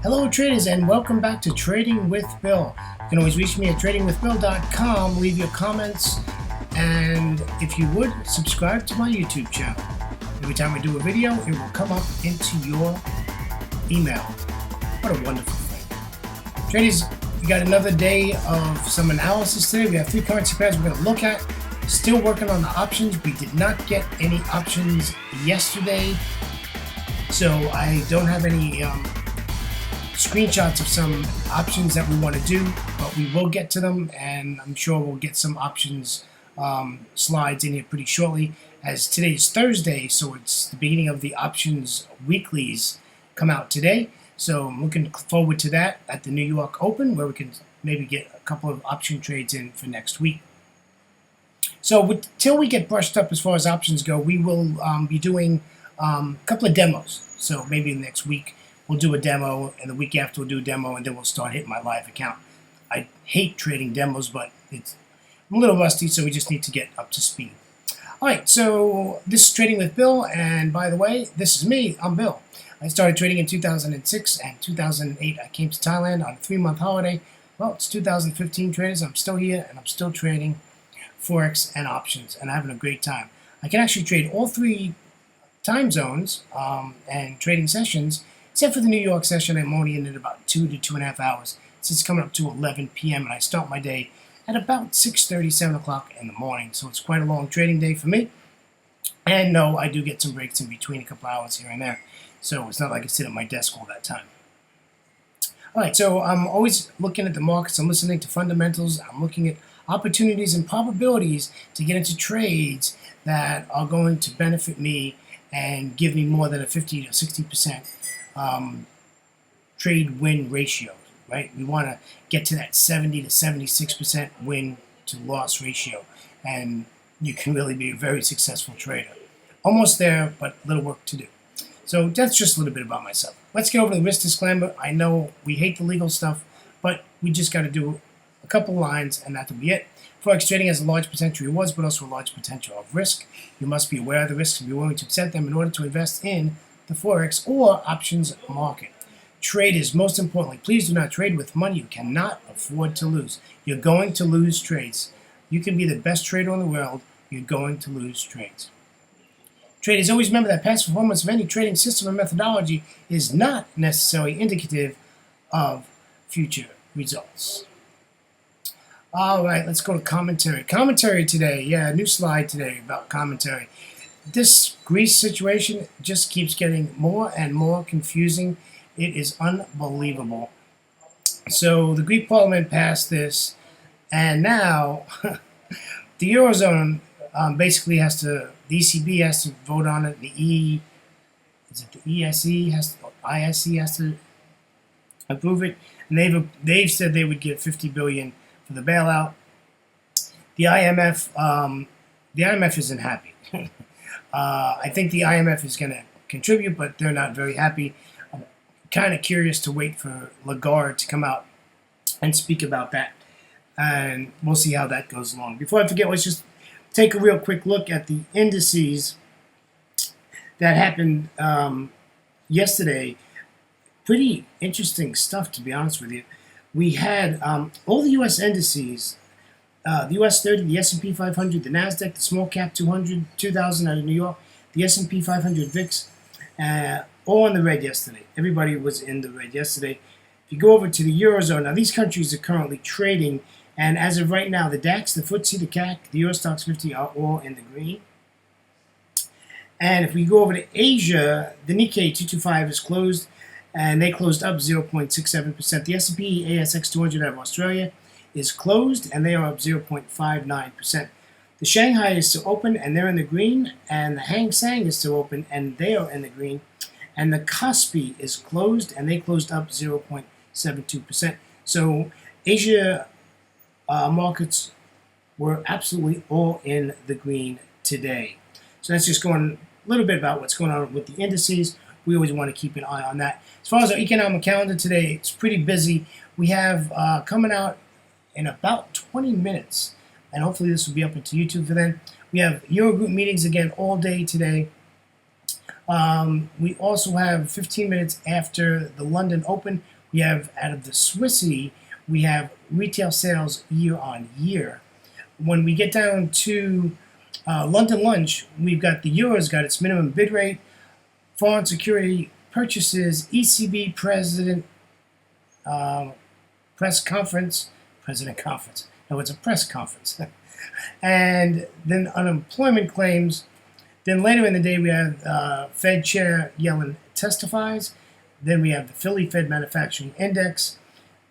Hello traders, and welcome back to Trading with Bill. You can always reach me at tradingwithbill.com, leave your comments, and if you would, subscribe to my YouTube channel. Every time I do a video, it will come up into your email. What a wonderful thing. Traders, we got another day of some analysis today. We have 3 currency pairs we're going to look at. Still working on the options. We did not get any options yesterday, so I don't have any screenshots of some options that we want to do, but we will get to them, and I'm sure we'll get some options slides in here pretty shortly, as today's Thursday, so it's the beginning of the options weeklies come out today. So I'm looking forward to that at the New York Open, where we can maybe get a couple of option trades in for next week. So till we get brushed up as far as options go, we will be doing a couple of demos. So maybe next week we'll do a demo, and the week after we'll do a demo, and then we'll start hitting my live account. I hate trading demos, but it's a little rusty, so we just need to get up to speed. All right, so this is Trading with Bill, and by the way, this is me. I'm Bill. I started trading in 2006, and 2008 I came to Thailand on a 3-month holiday. Well, it's 2015, traders. I'm still here, and I'm still trading Forex and options, and having a great time. I can actually trade all 3 time zones and trading sessions. Except for the New York session, I'm only in it about 2 to 2.5 hours. Since it's coming up to 11 p.m. and I start my day at about 6:30, 7 o'clock in the morning. So it's quite a long trading day for me. And no, I do get some breaks in between, a couple hours here and there. So it's not like I sit at my desk all that time. All right, so I'm always looking at the markets. I'm listening to fundamentals. I'm looking at opportunities and probabilities to get into trades that are going to benefit me and give me more than a 50 to 60% trade win ratio, right? We want to get to that 70 to 76% win to loss ratio, and you can really be a very successful trader. Almost there, but a little work to do. So that's just a little bit about myself. Let's get over the risk disclaimer. I know we hate the legal stuff, but we just got to do a couple lines, and that'll be it. Forex trading has a large potential rewards, but also a large potential of risk. You must be aware of the risks and be willing to accept them in order to invest in the Forex or options market. Traders, most importantly, please do not trade with money you cannot afford to lose. You're going to lose trades. You can be the best trader in the world. You're going to lose trades. Traders, always remember that past performance of any trading system or methodology is not necessarily indicative of future results. All right, let's go to commentary. Commentary today. Yeah, new slide today about commentary. This Greece situation just keeps getting more and more confusing. It is unbelievable. So the Greek Parliament passed this, and now the Eurozone basically has to, the ECB has to vote on it. The ISE has to approve it, and they've said they would give $50 billion for the bailout. The IMF isn't happy. I think the IMF is going to contribute, but they're not very happy. I'm kind of curious to wait for Lagarde to come out and speak about that, and we'll see how that goes along. Before I forget, let's just take a real quick look at the indices that happened yesterday. Pretty interesting stuff, to be honest with you. We had all the U.S. indices, the U.S. 30, the S&P 500, the NASDAQ, the small cap 200, 2000 out of New York, the S&P 500 VIX, all in the red yesterday. Everybody was in the red yesterday. If you go over to the Eurozone, now these countries are currently trading, and as of right now, the DAX, the FTSE, the CAC, the Eurostoxx 50 are all in the green. And if we go over to Asia, the Nikkei 225 is closed, and they closed up 0.67%. The S&P ASX 200 out of Australia is closed, and they are up 0.59%. The Shanghai is still open, and they're in the green, and the Hang Seng is still open, and they are in the green. And the Kospi is closed, and they closed up 0.72%. So Asia markets were absolutely all in the green today. So that's just going a little bit about what's going on with the indices. We always want to keep an eye on that. As far as our economic calendar today, it's pretty busy. We have coming out in about 20 minutes, and hopefully this will be up into YouTube for then. We have Eurogroup meetings again all day today. We also have 15 minutes after the London Open. We have out of the Swissy, we have retail sales year on year. When we get down to London lunch, we've got the Euros got its minimum bid rate, foreign security purchases, ECB press conference, president conference. No, it's a press conference. And then unemployment claims. Then later in the day, we have Fed Chair Yellen testifies. Then we have the Philly Fed Manufacturing Index.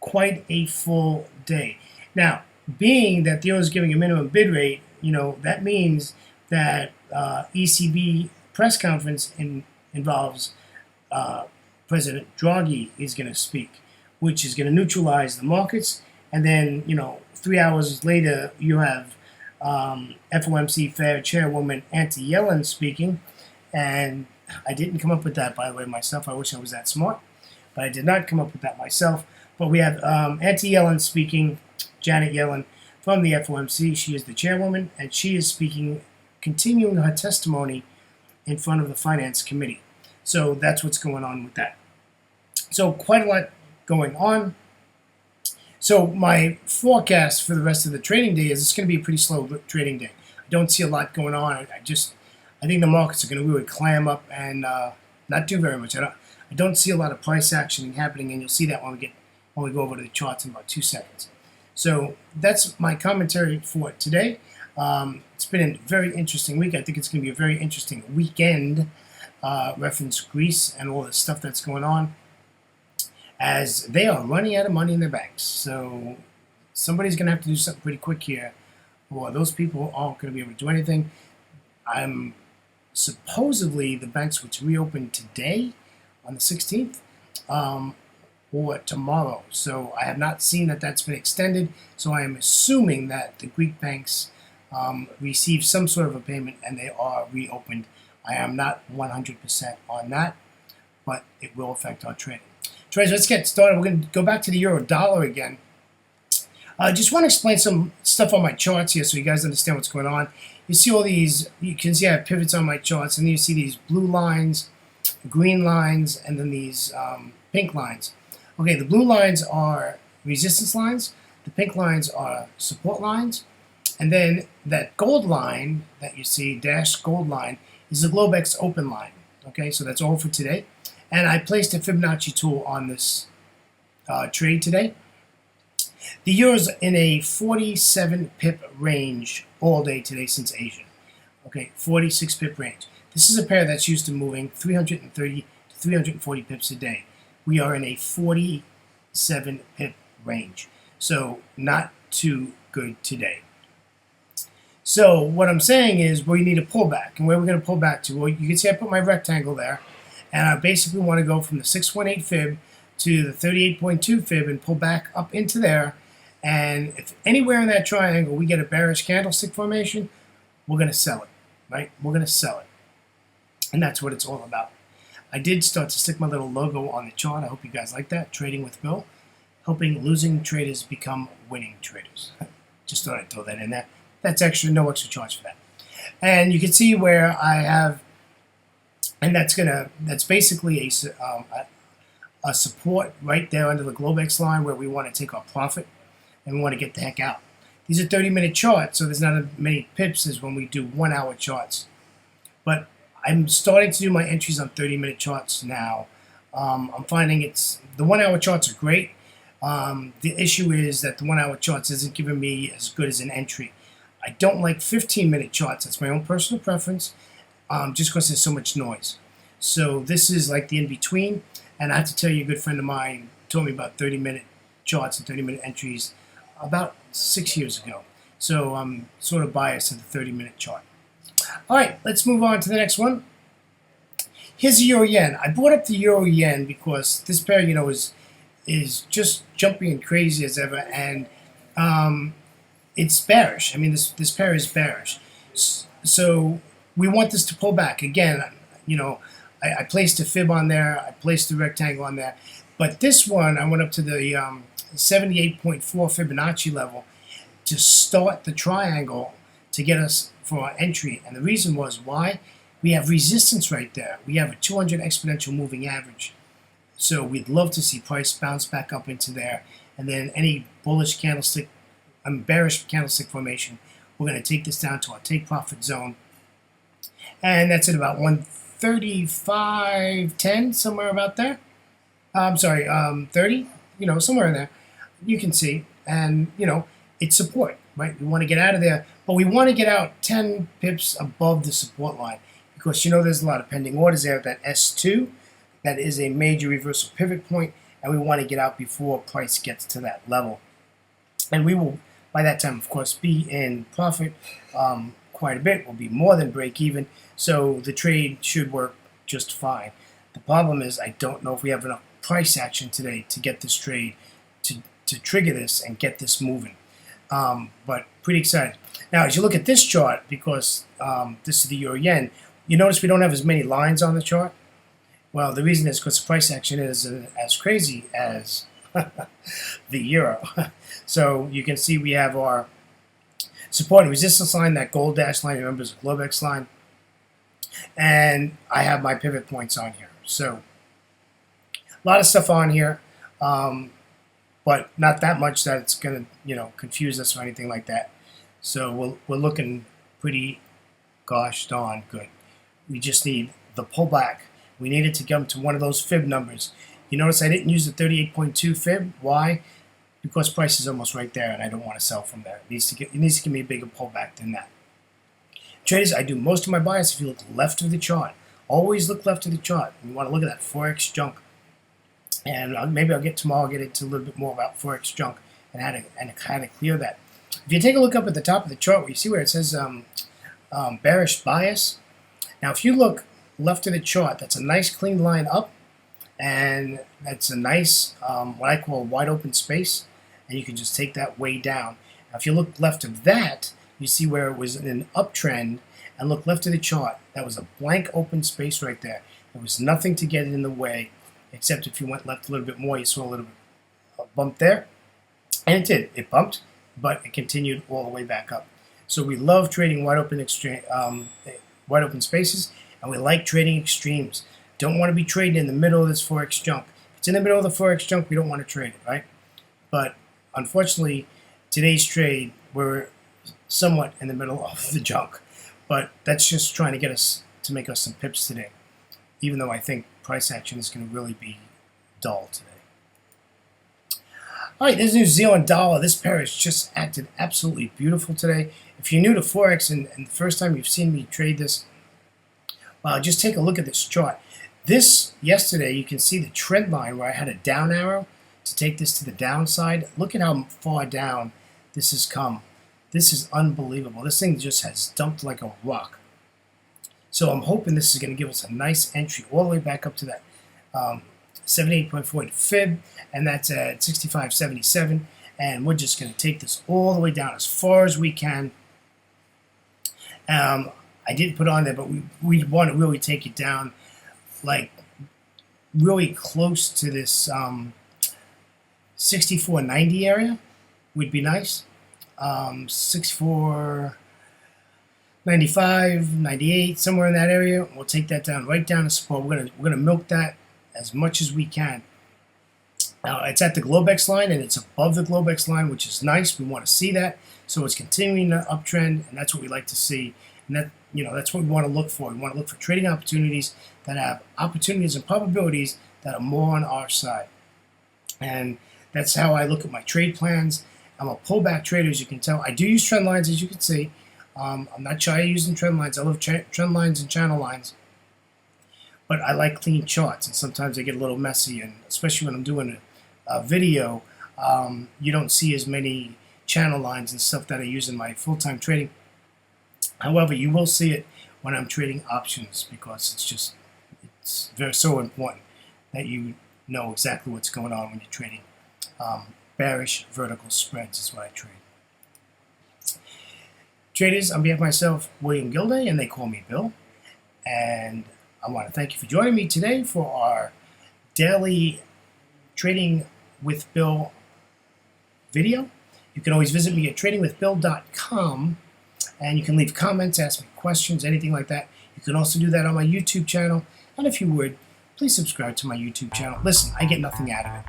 Quite a full day. Now, being that the euro is giving a minimum bid rate, that means that ECB press conference involves President Draghi is going to speak, which is going to neutralize the markets. And then, 3 hours later, you have FOMC Fed Chairwoman Auntie Yellen speaking. And I didn't come up with that, by the way, myself. I wish I was that smart, but I did not come up with that myself. But we have Auntie Yellen speaking, Janet Yellen from the FOMC. She is the chairwoman, and she is speaking, continuing her testimony in front of the Finance Committee. So that's what's going on with that. So quite a lot going on. So my forecast for the rest of the trading day is it's going to be a pretty slow trading day. I don't see a lot going on. I think the markets are going to really clam up and not do very much. I don't see a lot of price action happening, and you'll see that when we go over to the charts in about 2 seconds. So that's my commentary for today. It's been a very interesting week. I think it's going to be a very interesting weekend. Reference Greece and all the stuff that's going on, as they are running out of money in their banks. So somebody's going to have to do something pretty quick here, or those people aren't going to be able to do anything. Supposedly the banks were to reopen today on the 16th or tomorrow. So I have not seen that that's been extended. So I am assuming that the Greek banks received some sort of a payment and they are reopened. I am not 100% on that, but it will affect our trading. Traders, let's get started. We're going to go back to the euro dollar again. I just want to explain some stuff on my charts here so you guys understand what's going on. You see all these, you can see I have pivots on my charts, and then you see these blue lines, green lines, and then these pink lines. Okay, the blue lines are resistance lines, the pink lines are support lines, and then that gold line that you see, dashed gold line, is the Globex open line. Okay, so that's all for today. And I placed a Fibonacci tool on this trade today. The euro's in a 47 pip range all day today since Asia. Okay, 46 pip range. This is a pair that's used to moving 330 to 340 pips a day. We are in a 47 pip range. So not too good today. So what I'm saying is we need a pullback. And where we're going to pull back to, well, you can see I put my rectangle there. And I basically want to go from the 618 fib to the 38.2 fib and pull back up into there. And if anywhere in that triangle we get a bearish candlestick formation, we're going to sell it, right? We're going to sell it. And that's what it's all about. I did start to stick my little logo on the chart. I hope you guys like that. Trading with Bill, helping losing traders become winning traders. Just thought I'd throw that in there. That's no extra charge for that. And you can see where I have, and that's basically a support right there under the Globex line where we want to take our profit and we want to get the heck out. These are 30-minute charts, so there's not as many pips as when we do 1-hour charts. But I'm starting to do my entries on 30-minute charts now. I'm finding the 1-hour charts are great. The issue is that the 1-hour charts isn't giving me as good as an entry. I don't like 15-minute charts. That's my own personal preference. Just because there's so much noise. So this is like the in-between, and I have to tell you, a good friend of mine told me about 30-minute charts and 30-minute entries about 6 years ago. So I'm sort of biased to the 30-minute chart. All right, let's move on to the next one. Here's the euro yen. I brought up the euro yen because this pair, is just jumping and crazy as ever, and it's bearish. I mean, this pair is bearish. So we want this to pull back. Again, I placed a fib on there. I placed the rectangle on there. But this one, I went up to the 78.4 Fibonacci level to start the triangle to get us for our entry. And the reason was why? We have resistance right there. We have a 200 exponential moving average. So we'd love to see price bounce back up into there. And then any bullish candlestick, bearish candlestick formation, we're going to take this down to our take profit zone. And that's at about 135.10, somewhere about there. I'm sorry, 30, somewhere in there. You can see. And, it's support, right? We want to get out of there, but we want to get out 10 pips above the support line because, there's a lot of pending orders there. That S2, that is a major reversal pivot point, and we want to get out before price gets to that level. And we will, by that time, of course, be in profit quite a bit. We'll be more than break even, so the trade should work just fine. The problem is I don't know if we have enough price action today to get this trade to trigger this and get this moving. But pretty excited. Now, as you look at this chart, because this is the euro yen, you notice we don't have as many lines on the chart. Well, the reason is because the price action is as crazy as the euro. So you can see we have our support and resistance line, that gold dash line, remember, is a Globex line. And I have my pivot points on here. So a lot of stuff on here, but not that much that it's going to, confuse us or anything like that. So we're looking pretty gosh darn good. We just need the pullback. We needed to come to one of those fib numbers. You notice I didn't use the 38.2 fib. Why? Because price is almost right there, and I don't want to sell from there. It needs to give me a bigger pullback than that. Traders, I do most of my bias if you look left of the chart. Always look left of the chart. You want to look at that Forex junk. And maybe I'll get tomorrow, I'll get into a little bit more about Forex junk and how to clear that. If you take a look up at the top of the chart, where you see where it says bearish bias. Now, if you look left of the chart, that's a nice clean line up, and that's a nice what I call wide open space, and you can just take that way down. Now, if you look left of that, you see where it was in an uptrend, and look left of the chart, that was a blank open space right there. There was nothing to get in the way, except if you went left a little bit more, you saw a little bit of bump there, and it did. It bumped, but it continued all the way back up. So we love trading wide open spaces, and we like trading extremes. Don't want to be trading in the middle of this Forex junk. If it's in the middle of the Forex junk, we don't want to trade it, right? But unfortunately, today's trade, we're somewhat in the middle of the junk. But that's just trying to get us to make us some pips today, even though I think price action is going to really be dull today. All right, this New Zealand dollar. This pair has just acted absolutely beautiful today. If you're new to Forex and the first time you've seen me trade this, well, just take a look at this chart. This, yesterday, you can see the trend line where I had a down arrow to take this to the downside. Look at how far down this has come. This is unbelievable. This thing just has dumped like a rock. So I'm hoping this is going to give us a nice entry all the way back up to that 78.40 fib, and that's at 65.77. And we're just going to take this all the way down as far as we can. I didn't put on there, but we want to really take it down, like really close to this 64.90 area would be nice. 64.95, 98, somewhere in that area. We'll take that down, right down to support. We're gonna milk that as much as we can. Now it's at the Globex line, and it's above the Globex line, which is nice. We want to see that, so it's continuing the uptrend, and that's what we like to see. And that, that's what we want to look for. We want to look for trading opportunities that have opportunities and probabilities that are more on our side. And that's how I look at my trade plans. I'm a pullback trader, as you can tell. I do use trend lines, as you can see. I'm not shy of using trend lines. I love trend lines and channel lines. But I like clean charts, and sometimes they get a little messy, and especially when I'm doing a video, you don't see as many channel lines and stuff that I use in my full-time trading. However, you will see it when I'm trading options, because it's so important that you know exactly what's going on when you're trading. Bearish vertical spreads is what I trade. Traders, on behalf of myself, William Gilday, and they call me Bill. And I want to thank you for joining me today for our daily Trading with Bill video. You can always visit me at tradingwithbill.com, and you can leave comments, ask me questions, anything like that. You can also do that on my YouTube channel, and if you would, please subscribe to my YouTube channel. Listen, I get nothing out of it.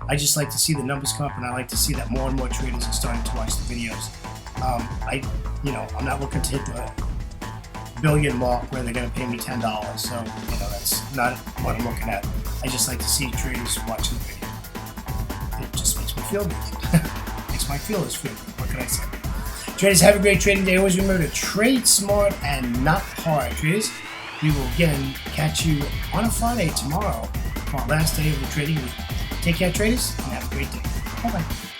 I just like to see the numbers come up, and I like to see that more and more traders are starting to watch the videos. I'm not looking to hit the billion mark where they're going to pay me $10, so that's not what I'm looking at. I just like to see traders watching the video. It just makes me feel good. Makes my feelers feel good. What can I say? Traders, have a great trading day. Always remember to trade smart and not hard. Traders, we will again catch you on a Friday tomorrow for our last day of the trading week. Take care, traders, and have a great day. Bye-bye.